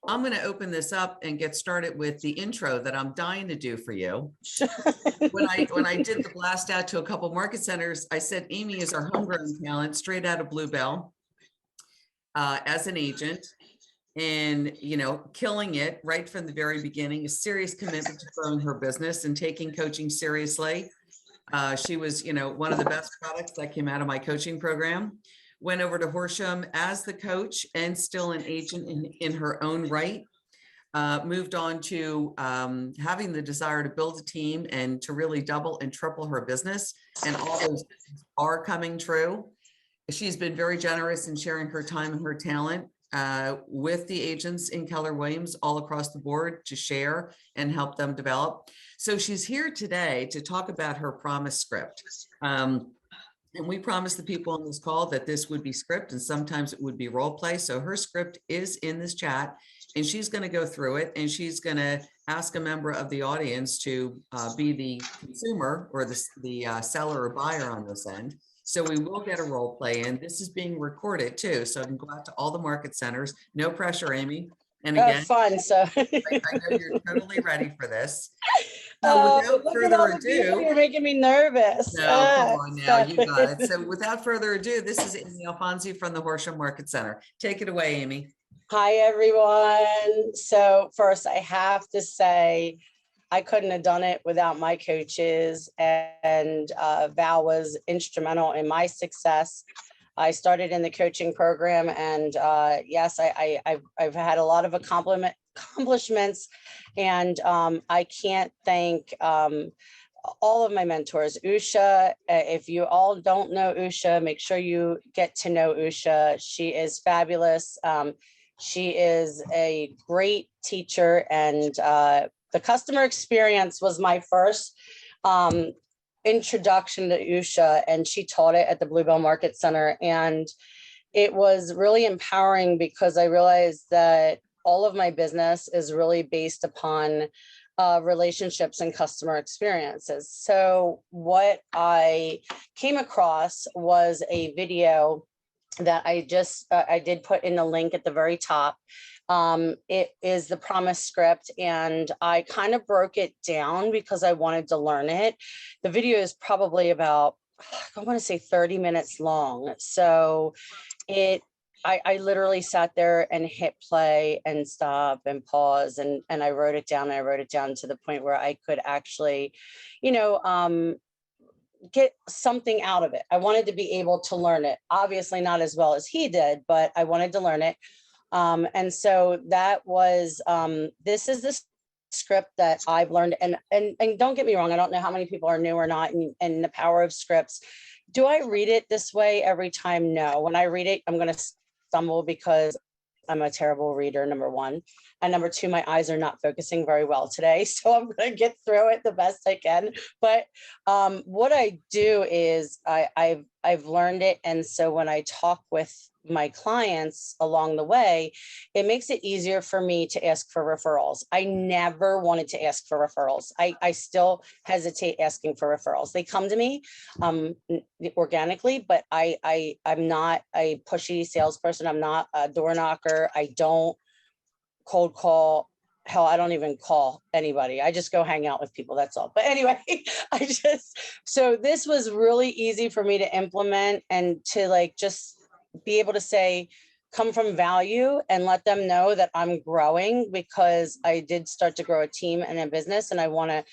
I'm going to open this up and get started with the intro that I'm dying to do for you. When I did the blast out to a couple market centers, I said, Amy is our homegrown talent straight out of Bluebell as an agent. And, killing it right from the very beginning, a serious commitment to growing her business and taking coaching seriously. She was, one of the best products that came out of my coaching program. Went over to Horsham as the coach and still an agent in her own right. Moved on to having the desire to build a team and to really double and triple her business. And all those are coming true. She's been very generous in sharing her time and her talent with the agents in Keller Williams all across the board to share and help them develop. So she's here today to talk about her promise script. And we promised the people on this call that this would be script and sometimes it would be role play. So her script is in this chat and she's going to go through it and she's going to ask a member of the audience to be the consumer or the seller or buyer on this end. So we will get a role play in. This is being recorded too. So I can go out to all the market centers. No pressure, Amy. And again, fun. So I know you're totally ready for this. Without further ado, you're making me nervous. No, come on now, you got it. So without further ado, this is Amy Alfonsi from the Horsham Market Center. Take it away, Amy. Hi, everyone. So first, I have to say, I couldn't have done it without my coaches, and Val was instrumental in my success. I started in the coaching program, and yes, I've had a lot of accomplishments, and I can't thank all of my mentors. Usha, if you all don't know Usha, make sure you get to know Usha. She is fabulous. She is a great teacher, and the customer experience was my first introduction to Usha, and she taught it at the Bluebell Market Center. And it was really empowering because I realized that all of my business is really based upon relationships and customer experiences. So what I came across was a video that I did put in the link at the very top. It is the promise script, and I kind of broke it down because I wanted to learn it. The video is probably about, I want to say 30 minutes long. So I literally sat there and hit play and stop and pause, and I wrote it down. I wrote it down to the point where I could actually, get something out of it. I wanted to be able to learn it. Obviously not as well as he did, but I wanted to learn it. And so that was, this is the script that I've learned. And don't get me wrong, I don't know how many people are new or not, and the power of scripts. Do I read it this way every time? No. When I read it, I'm going to stumble because I'm a terrible reader, number one. And number two, my eyes are not focusing very well today. So I'm going to get through it the best I can. But what I do is I've learned it. And so when I talk with my clients along the way, it makes it easier for me to ask for referrals. I never wanted to ask for referrals. I still hesitate asking for referrals. They come to me organically, but I'm not a pushy salesperson. I'm not a door knocker. I don't cold call. Hell, I don't even call anybody. I just go hang out with people. That's all. But anyway, so this was really easy for me to implement and to just be able to say, come from value and let them know that I'm growing, because I did start to grow a team and a business, and I wanted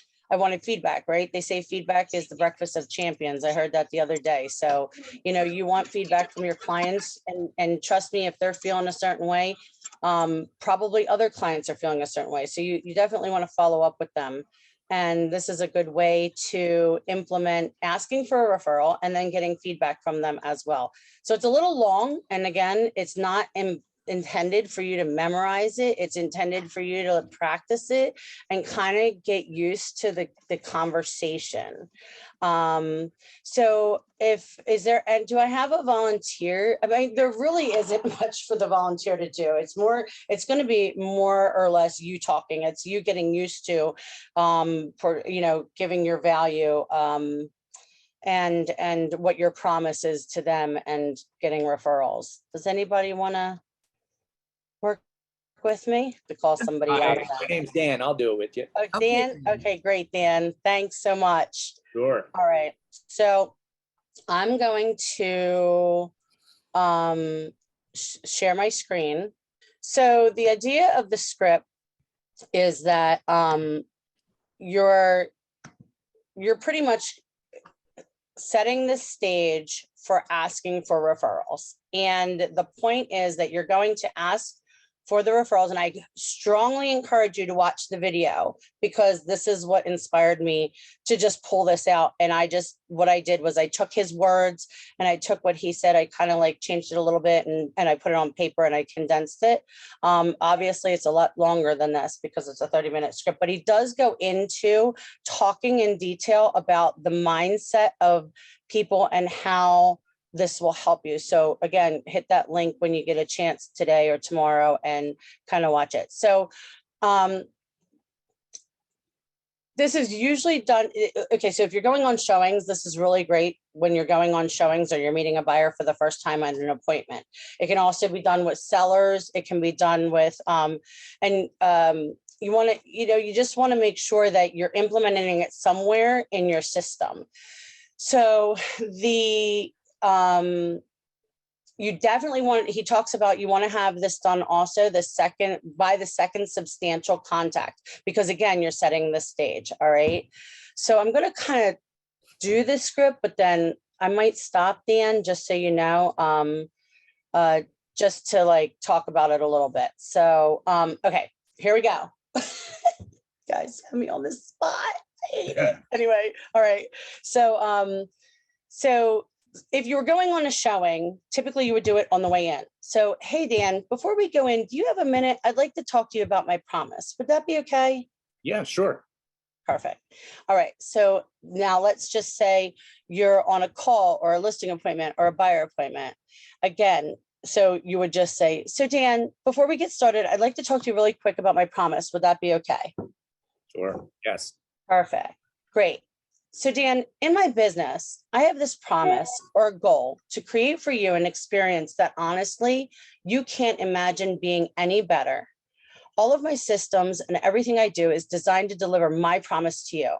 feedback, right? They say feedback is the breakfast of champions. I heard that the other day. So, you want feedback from your clients, and trust me, if they're feeling a certain way, probably other clients are feeling a certain way. So you definitely want to follow up with them. And this is a good way to implement asking for a referral and then getting feedback from them as well. So it's a little long. And again, it's not intended for you to memorize it. It's intended for you to practice it and kind of get used to the conversation. So do I have a volunteer? I mean, there really isn't much for the volunteer to do. It's going to be more or less you talking. It's you getting used to, giving your value, and what your promise is to them and getting referrals. Does anybody want to work with me to call somebody out? My name's Dan. I'll do it with you. Oh, Okay, Dan? Okay, great, Dan. Thanks so much. Sure. All right, so I'm going to share my screen. So the idea of the script is that you're pretty much setting the stage for asking for referrals. And the point is that you're going to ask for the referrals. And I strongly encourage you to watch the video, because this is what inspired me to just pull this out. And what I did was I took his words and I took what he said, I kind of like changed it a little bit and I put it on paper and I condensed it. Obviously it's a lot longer than this because it's a 30-minute script, but he does go into talking in detail about the mindset of people and how this will help you. So again, hit that link when you get a chance today or tomorrow and kind of watch it. So this is usually done. Okay, so if you're going on showings, this is really great when you're going on showings or you're meeting a buyer for the first time at an appointment. It can also be done with sellers. It can be done with, you want to, you just want to make sure that you're implementing it somewhere in your system. So you definitely want, he talks about, you want to have this done also by the second substantial contact, because again, you're setting the stage. All right. So I'm going to kind of do this script, but then I might stop, Dan, just so you know, just to like talk about it a little bit. So, okay, here we go. Guys, have me on the spot. Anyway, all right. So, if you were going on a showing, typically you would do it on the way in. So, hey, Dan, before we go in, do you have a minute? I'd like to talk to you about my promise. Would that be okay? Yeah, sure. Perfect. All right. So now let's just say you're on a call or a listing appointment or a buyer appointment. Again, so you would just say, so Dan, before we get started, I'd like to talk to you really quick about my promise. Would that be okay? Sure. Yes. Perfect. Great. So Dan, in my business, I have this promise or a goal to create for you an experience that honestly, you can't imagine being any better. All of my systems and everything I do is designed to deliver my promise to you.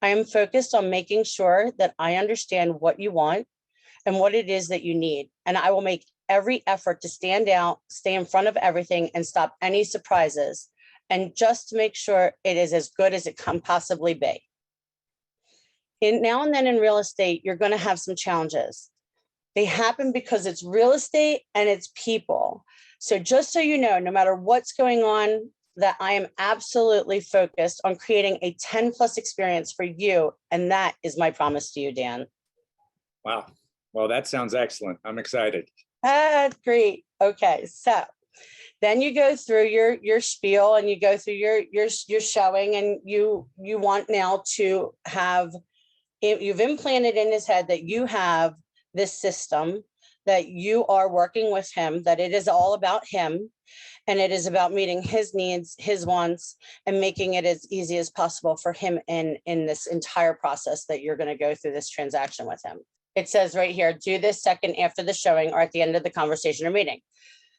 I am focused on making sure that I understand what you want and what it is that you need. And I will make every effort to stand out, stay in front of everything, and stop any surprises. And just to make sure it is as good as it can possibly be. Now and then in real estate, you're going to have some challenges. They happen because it's real estate and it's people. So just so you know, no matter what's going on, that I am absolutely focused on creating a 10+ experience for you. And that is my promise to you, Dan. Wow. Well, that sounds excellent. I'm excited. Great. Okay. So then you go through your spiel and you go through your showing, and you want now to have, you've implanted in his head that you have this system, that you are working with him, that it is all about him, and it is about meeting his needs, his wants, and making it as easy as possible for him in this entire process that you're going to go through this transaction with him. It says right here, do this second after the showing or at the end of the conversation or meeting.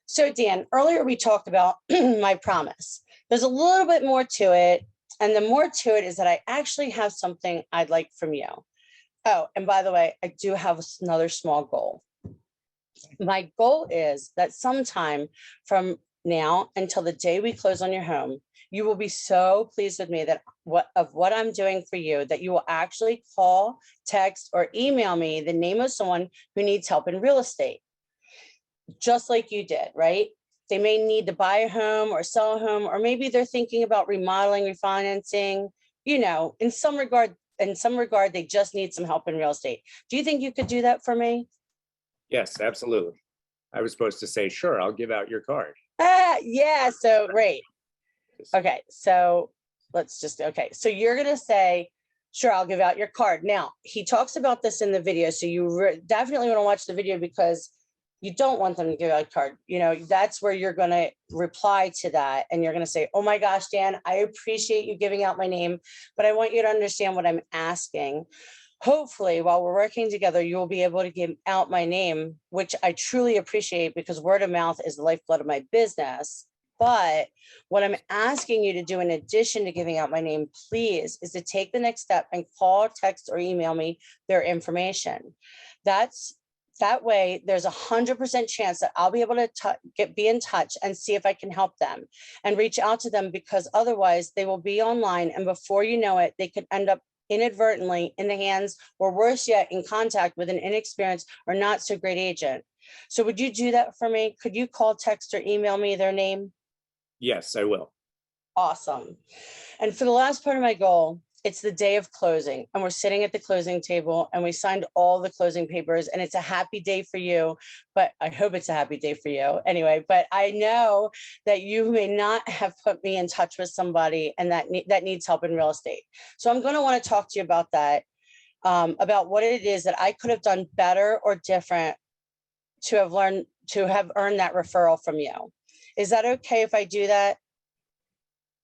So Dan, earlier we talked about my promise. There's a little bit more to it. And the more to it is that I actually have something I'd like from you. Oh, and by the way, I do have another small goal. My goal is that sometime from now until the day we close on your home, you will be so pleased with me that what I'm doing for you, that you will actually call, text, or email me the name of someone who needs help in real estate, just like you did, right? They may need to buy a home or sell a home, or maybe they're thinking about remodeling, refinancing, in some regard, they just need some help in real estate. Do you think you could do that for me? Yes, absolutely. I was supposed to say, sure, I'll give out your card. Yeah, so great. Okay, so so you're going to say, sure, I'll give out your card. Now, he talks about this in the video, so you definitely want to watch the video, because you don't want them to give out a card. That's where you're going to reply to that. And you're going to say, oh my gosh, Dan, I appreciate you giving out my name, but I want you to understand what I'm asking. Hopefully, while we're working together, you will be able to give out my name, which I truly appreciate, because word of mouth is the lifeblood of my business. But what I'm asking you to do in addition to giving out my name, please, is to take the next step and call, text, or email me their information. That way, there's 100% chance that I'll be able to be in touch and see if I can help them and reach out to them, because otherwise they will be online, and before you know it, they could end up inadvertently in the hands, or worse yet, in contact with an inexperienced or not so great agent. So would you do that for me? Could you call, text, or email me their name? Yes, I will. Awesome. And for the last part of my goal, it's the day of closing, and we're sitting at the closing table, and we signed all the closing papers, and it's a happy day for you, but I hope it's a happy day for you anyway. But I know that you may not have put me in touch with somebody and that needs help in real estate. So I'm going to want to talk to you about that, about what it is that I could have done better or different to have earned that referral from you. Is that okay if I do that?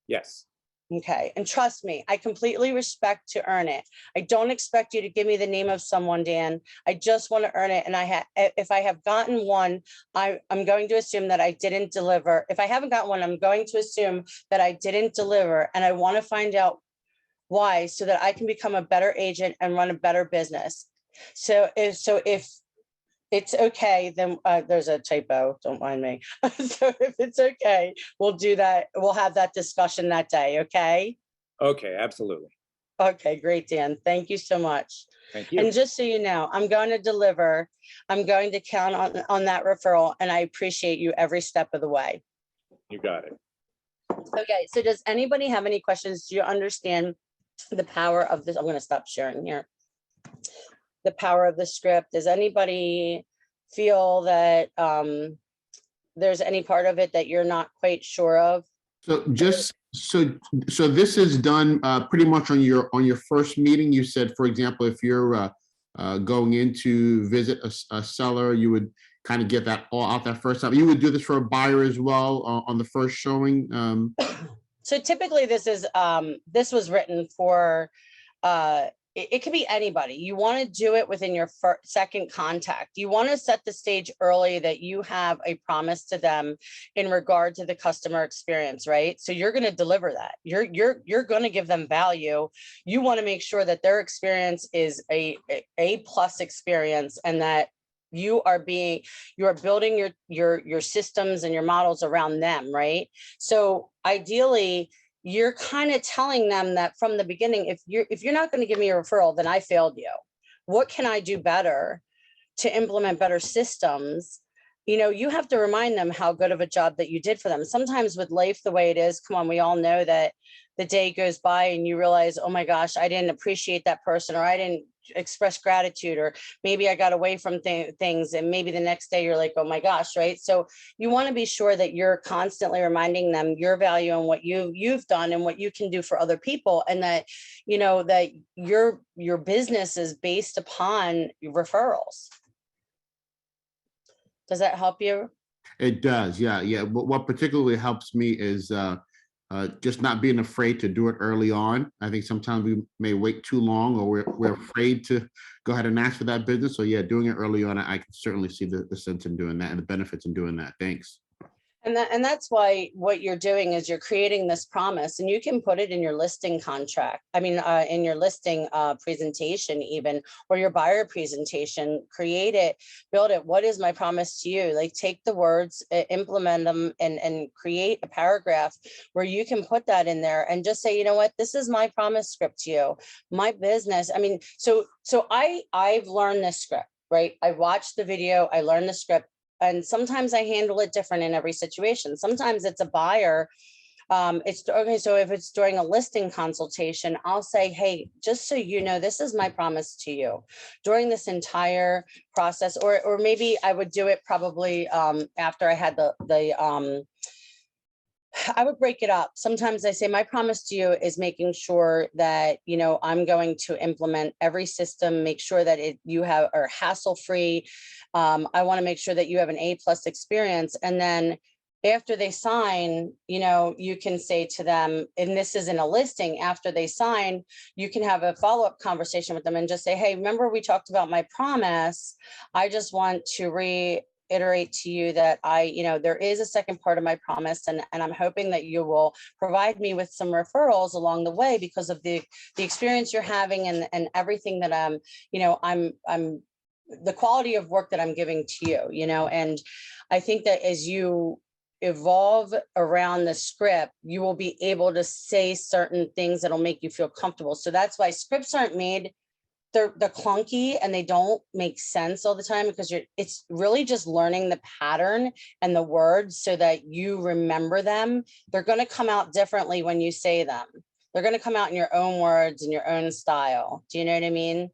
Yes. Okay. And trust me, I completely respect to earn it. I don't expect you to give me the name of someone, Dan. I just want to earn it. And if I have gotten one, I'm going to assume that I didn't deliver. If I haven't got one, I'm going to assume that I didn't deliver. And I want to find out why, so that I can become a better agent and run a better business. So if it's okay, then there's a typo, don't mind me. So if it's okay, we'll do that. We'll have that discussion that day, okay? Okay, absolutely. Okay, great, Dan. Thank you so much. Thank you. And just so you know, I'm going to deliver. I'm going to count on that referral, and I appreciate you every step of the way. You got it. Okay, so does anybody have any questions? Do you understand the power of this? I'm going to stop sharing here. The power of the script. Does anybody feel that there's any part of it that you're not quite sure of? So so this is done pretty much on your first meeting. You said, for example, if you're going in to visit a seller, you would kind of get that all out that first time. You would do this for a buyer as well on the first showing. So typically this was written for it could be anybody. You want to do it within your second contact. You want to set the stage early that you have a promise to them in regard to the customer experience, right? So you're going to deliver that. You're going to give them value. You want to make sure that their experience is a plus experience, and that you are building your systems and your models around them, right? So ideally, you're kind of telling them that from the beginning, if you're not going to give me a referral, then I failed you. What can I do better to implement better systems? You know, you have to remind them how good of a job that you did for them. Sometimes with life the way it is, come on, we all know that the day goes by and you realize, oh my gosh, I didn't appreciate that person, or I didn't express gratitude, or maybe I got away from things, and maybe the next day you're like, oh my gosh, right? So you want to be sure that you're constantly reminding them your value and what you've done and what you can do for other people, and that you know that your business is based upon referrals. Does that help you? It does, yeah. What particularly helps me is just not being afraid to do it early on. I think sometimes we may wait too long, or we're afraid to go ahead and ask for that business. So yeah, doing it early on, I can certainly see the sense in doing that and the benefits in doing that. Thanks. And that's why what you're doing is you're creating this promise, and you can put it in your listing contract. I mean, in your listing presentation even, or your buyer presentation, create it, build it. What is my promise to you? Like, take the words, implement them, and create a paragraph where you can put that in there and just say, you know what, this is my promise script to you, my business. I mean, so I've learned this script, right? I watched the video, I learned the script. And sometimes I handle it different in every situation. Sometimes it's a buyer. It's okay. So if it's during a listing consultation, I'll say, hey, just so you know, this is my promise to you during this entire process. Or maybe I would do it probably after I had I would break it up. Sometimes I say, my promise to you is making sure that, you know, I'm going to implement every system, make sure that you are hassle-free. I want to make sure that you have an A+ experience. And then after they sign, you know, you can say to them, and this is in a listing, after they sign, you can have a follow-up conversation with them and just say, hey, remember we talked about my promise? I just want to reiterate to you that there is a second part of my promise, and I'm hoping that you will provide me with some referrals along the way because of the experience you're having and everything that I'm the quality of work that I'm giving to you, and I think that as you evolve around the script, you will be able to say certain things that'll make you feel comfortable. So that's why scripts aren't made, they're clunky and they don't make sense all the time because it's really just learning the pattern and the words so that you remember them. They're going to come out differently when you say them. They're going to come out in your own words and your own style. Do you know what I mean?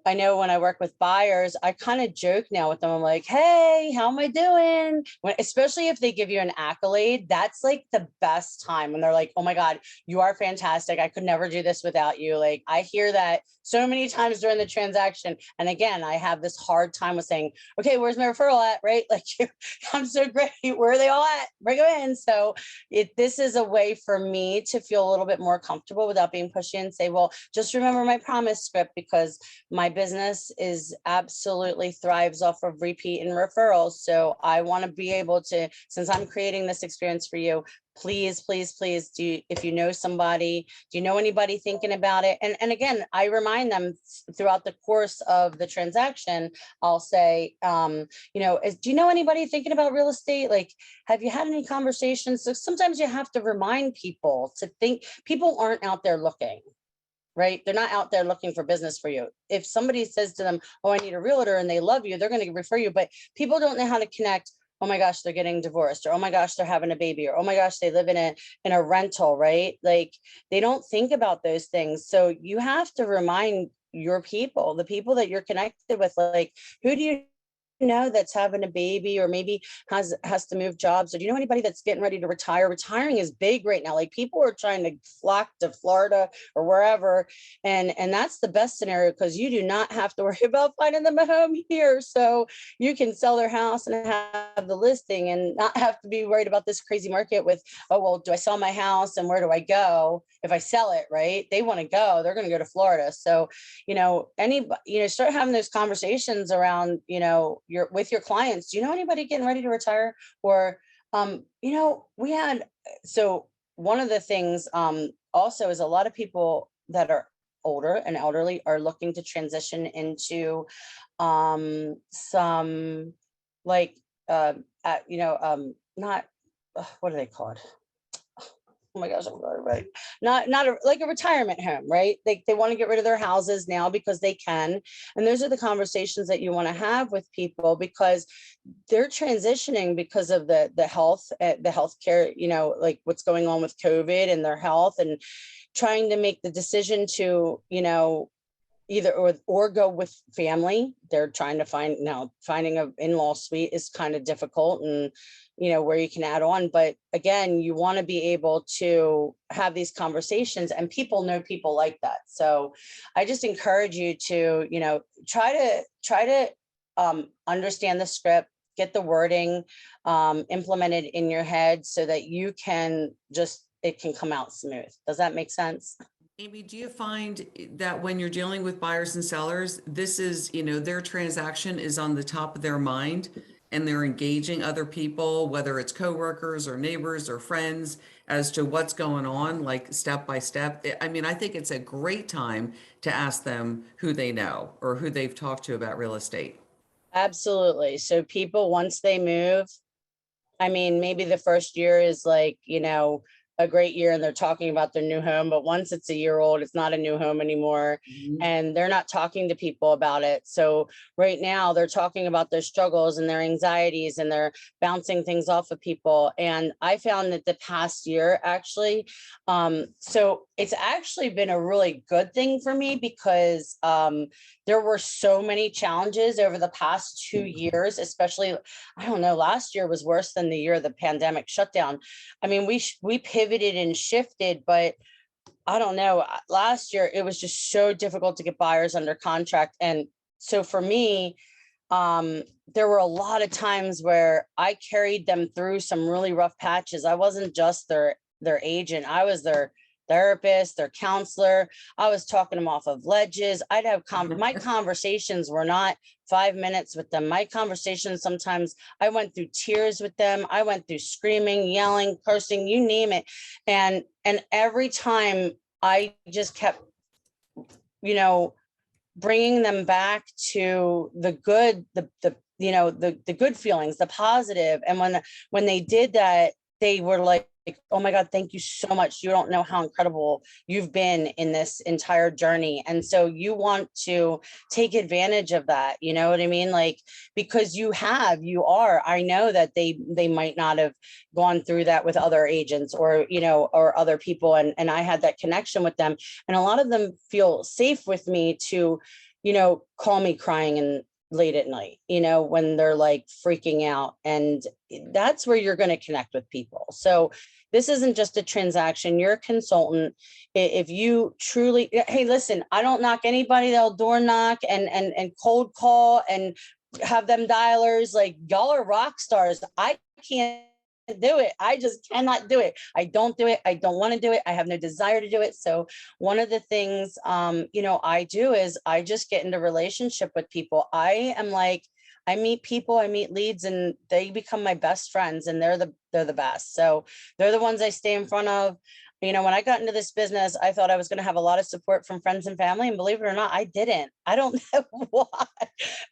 I know when I work with buyers, I kind of joke now with them. I'm like, hey, how am I doing? Especially if they give you an accolade, that's like the best time when they're like, oh my God, you are fantastic. I could never do this without you. Like I hear that so many times during the transaction. And again, I have this hard time with saying, okay, where's my referral at? Right? Like I'm so great. Where are they all at? Bring them in. So this is a way for me to feel a little bit more comfortable without being pushy and say, well, just remember my promise script because my business is absolutely thrives off of repeat and referrals. So I want to be able to, since I'm creating this experience for you, please, please, please if you know somebody, do you know anybody thinking about it? And again, I remind them throughout the course of the transaction, I'll say, do you know anybody thinking about real estate? Like, have you had any conversations? So sometimes you have to remind people to think people aren't out there looking. Right? They're not out there looking for business for you. If somebody says to them, oh, I need a realtor and they love you, they're going to refer you, but people don't know how to connect. Oh my gosh, they're getting divorced, or oh my gosh, they're having a baby, or oh my gosh, they live in a rental, right? Like they don't think about those things. So you have to remind your people, the people that you're connected with, like, who do you know that's having a baby or maybe has to move jobs, or do you know anybody that's getting ready to retire? Retiring is big right now. Like people are trying to flock to Florida or wherever, and that's the best scenario because you do not have to worry about finding them a home here. So you can sell their house and have the listing and not have to be worried about this crazy market with, oh well, do I sell my house and where do I go if I sell it? Right? They want to go, they're going to go to Florida. So start having those conversations around with your clients. Do you know anybody getting ready to retire? Or so one of the things also is a lot of people that are older and elderly are looking to transition into some like not what are they called? Oh my gosh, I'm sorry, right? Not like a retirement home, right? They want to get rid of their houses now because they can. And those are the conversations that you want to have with people because they're transitioning because of the healthcare, like what's going on with COVID and their health, and trying to make the decision to, either or go with family. They're trying to finding an in-law suite is kind of difficult, and where you can add on. But again, you want to be able to have these conversations, and people know people like that. So I just encourage you to, try to understand the script, get the wording implemented in your head so that you can it can come out smooth. Does that make sense? Amy, do you find that when you're dealing with buyers and sellers, this is, their transaction is on the top of their mind and they're engaging other people, whether it's coworkers or neighbors or friends, as to what's going on, like step by step? I mean, I think it's a great time to ask them who they know or who they've talked to about real estate. Absolutely. So people, once they move, I mean, maybe the first year is like, a great year and they're talking about their new home, but once it's a year old, it's not a new home anymore. And they're not talking to people about it. So right now they're talking about their struggles and their anxieties, and they're bouncing things off of people. And I found that the past year actually, so it's actually been a really good thing for me because there were so many challenges over the past 2 years, especially, I don't know, last year was worse than the year of the pandemic shutdown. I mean, we pivoted and shifted, but I don't know, last year it was just so difficult to get buyers under contract. And so for me, there were a lot of times where I carried them through some really rough patches. I wasn't just their agent. I was their therapist, their counselor. I was talking them off of ledges. I'd have my conversations were not 5 minutes with them. My conversations, sometimes I went through tears with them. I went through screaming, yelling, cursing, you name it. And every time I just kept, you know, bringing them back to the good, the good feelings, the positive. And when they did that, they were like, oh my God, thank you so much. You don't know how incredible you've been in this entire journey. And so you want to take advantage of that. You know what I mean? Like, because you are, I know that they might not have gone through that with other agents or, you know, or other people. And I had that connection with them. And a lot of them feel safe with me to, you know, call me crying and late at night, you know, when they're like freaking out. And that's where you're going to connect with people. So this isn't just a transaction. You're a consultant. If you truly, hey, listen, I don't knock anybody that'll door knock and cold call and have them dialers. Like, y'all are rock stars. I can't do it. I just cannot do it. I don't do it. I don't want to do it. I have no desire to do it. So one of the things, you know, I do is I just get into relationship with people. I am like, I meet people, I meet leads, and they become my best friends, and they're the best. So they're the ones I stay in front of. You know, when I got into this business, I thought I was going to have a lot of support from friends and family. And believe it or not, I didn't. I don't know why.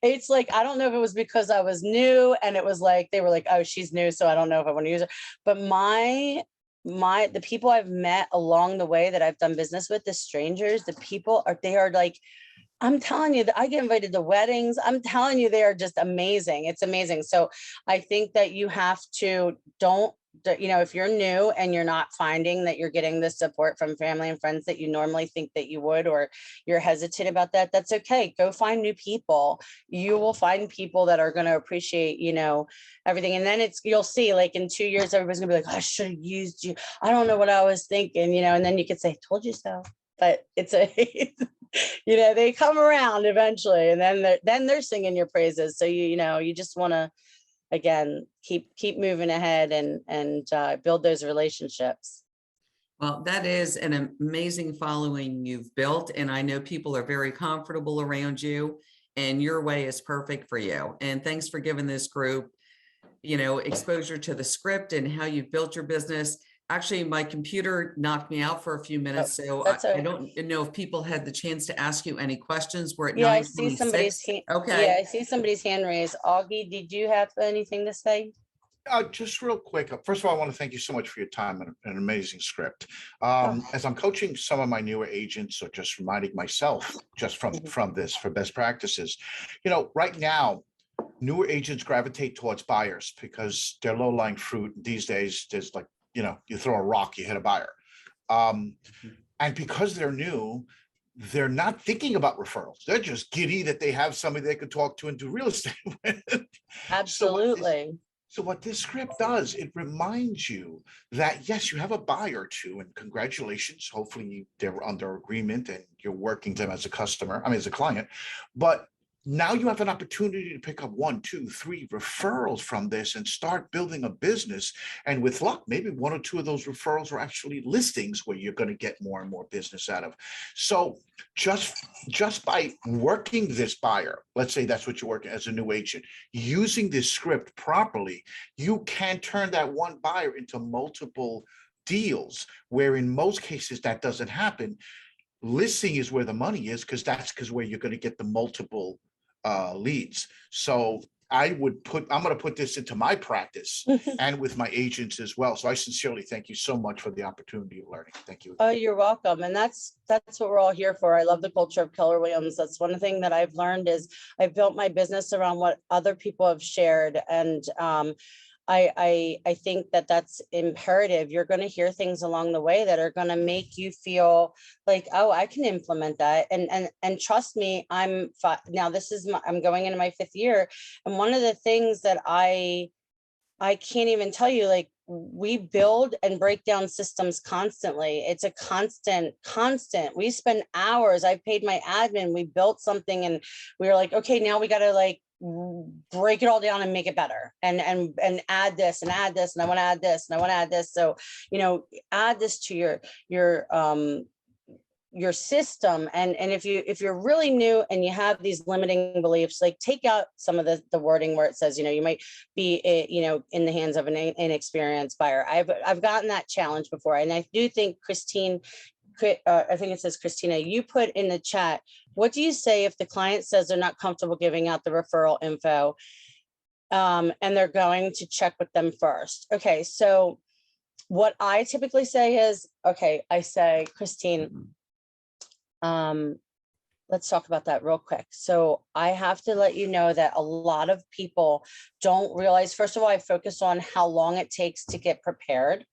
It's like, I don't know if it was because I was new and it was like, they were like, oh, she's new, so I don't know if I want to use her. But the people I've met along the way that I've done business with, the strangers, they are like, I'm telling you that I get invited to weddings. I'm telling you, they are just amazing. It's amazing. So I think that you have to you know, if you're new and you're not finding that you're getting the support from family and friends that you normally think that you would, or you're hesitant about that, that's okay. Go find new people. You will find people that are going to appreciate, you know, everything. And then you'll see, like, in 2 years, everybody's gonna be like, I should have used you. I don't know what I was thinking, you know, and then you could say, told you so. But it's you know, they come around eventually, and then they're singing your praises. So you know, you just want to, again, keep moving ahead and build those relationships. Well, that is an amazing following you've built, and I know people are very comfortable around you, and your way is perfect for you. And thanks for giving this group, you know, exposure to the script and how you've built your business. Actually, my computer knocked me out for a few minutes, so I don't know if people had the chance to ask you any questions. We're at Yeah, I see somebody's 9:26. hand. Okay. Yeah, I see somebody's hand raised. Augie, did you have anything to say? Just real quick. First of all, I want to thank you so much for your time and an amazing script. Oh. As I'm coaching some of my newer agents, or just reminding myself just from this for best practices, you know, right now, newer agents gravitate towards buyers because they're low-lying fruit. These days, there's like, you know, you throw a rock, you hit a buyer. And because they're new, they're not thinking about referrals. They're just giddy that they have somebody they could talk to and do real estate with. Absolutely. So what this script does, it reminds you that, yes, you have a buyer too, and congratulations. Hopefully they're under agreement and you're working them as a customer, as a client. But now you have an opportunity to pick up 1, 2, 3 referrals from this and start building a business. And with luck, maybe 1 or 2 of those referrals are actually listings where you're going to get more and more business out of. So just by working this buyer, let's say that's what you're working as a new agent, using this script properly, you can turn that one buyer into multiple deals, where in most cases that doesn't happen. Listing is where the money is, because where you're going to get the multiple leads. So I'm going to put this into my practice and with my agents as well. So I sincerely thank you so much for the opportunity of learning. Thank you. Oh, you're welcome. And that's what we're all here for. I love the culture of Keller Williams. That's one thing that I've learned is I've built my business around what other people have shared. And I think that that's imperative. You're going to hear things along the way that are going to make you feel like, oh, I can implement that. And trust me, I'm going into my 5th year. And one of the things that I can't even tell you, like, we build and break down systems constantly. It's a constant. We spend hours. I paid my admin. We built something and we were like, okay, now we got to like break it all down and make it better, and add this and add this, and I want to add this and I want to add this. So, add this to your system. And if you're really new and you have these limiting beliefs, like take out some of the wording where it says, you might be, in the hands of an inexperienced buyer. I've gotten that challenge before. And I do think Christine, I think it says, Christina, you put in the chat, what do you say if the client says they're not comfortable giving out the referral info, and they're going to check with them first? Okay, so what I typically say is, okay, I say, Christine, let's talk about that real quick. So I have to let you know that a lot of people don't realize, first of all, I focus on how long it takes to get prepared,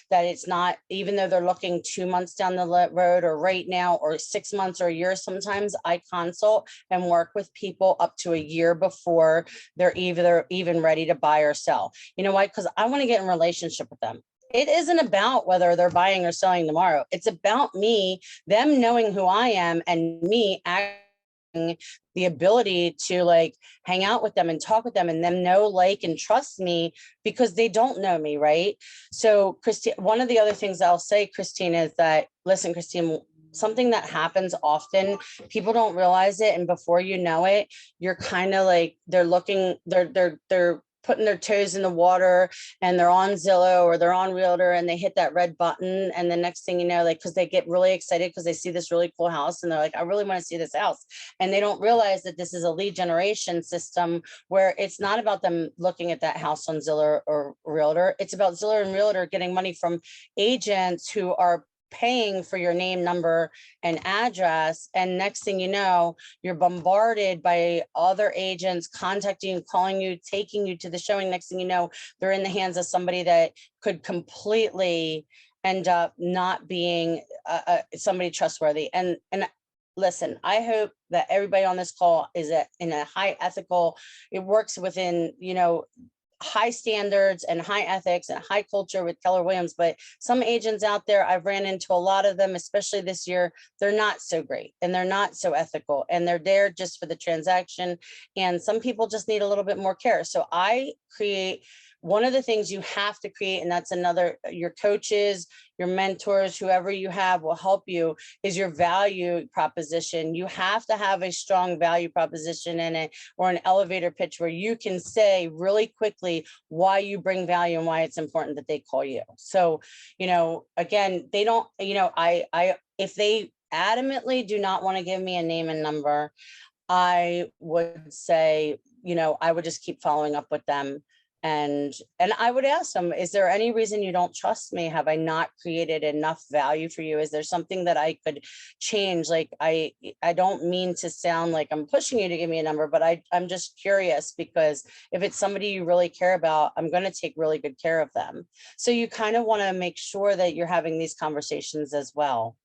that it's not, even though they're looking 2 months down the road or right now, or 6 months or a year, sometimes I consult and work with people up to a year before they're even ready to buy or sell. You know why? Because I want to get in relationship with them. It isn't about whether they're buying or selling tomorrow. It's about them knowing who I am, and me having the ability to like hang out with them and talk with them, and them know, like, and trust me because they don't know me, right? So Christine, one of the other things I'll say, Christine, is that, listen, Christine, something that happens often, people don't realize it, and before you know it, you're kind of like, they're putting their toes in the water, and they're on Zillow or they're on Realtor, and they hit that red button. And the next thing you know, like, because they get really excited because they see this really cool house, and they're like, I really want to see this house. And they don't realize that this is a lead generation system where it's not about them looking at that house on Zillow or Realtor. It's about Zillow and Realtor getting money from agents who are paying for your name, number, and address. And next thing you know, you're bombarded by other agents contacting you, calling you, taking you to the showing. Next thing you know, they're in the hands of somebody that could completely end up not being somebody trustworthy. And listen, I hope that everybody on this call is in a high ethical, it works within, high standards and high ethics and high culture with Keller Williams. But some agents out there, I've ran into a lot of them, especially this year, they're not so great, and they're not so ethical, and they're there just for the transaction. And some people just need a little bit more care. So I create, one of the things you have to create, and that's another, your coaches, your mentors, whoever you have will help you, is your value proposition. You have to have a strong value proposition in it, or an elevator pitch where you can say really quickly why you bring value and why it's important that they call you. So, again, they don't, if they adamantly do not want to give me a name and number, I would say, I would just keep following up with them. And I would ask them, is there any reason you don't trust me? Have I not created enough value for you? Is there something that I could change? Like, I don't mean to sound like I'm pushing you to give me a number, but I'm just curious, because if it's somebody you really care about, I'm going to take really good care of them. So you kind of want to make sure that you're having these conversations as well.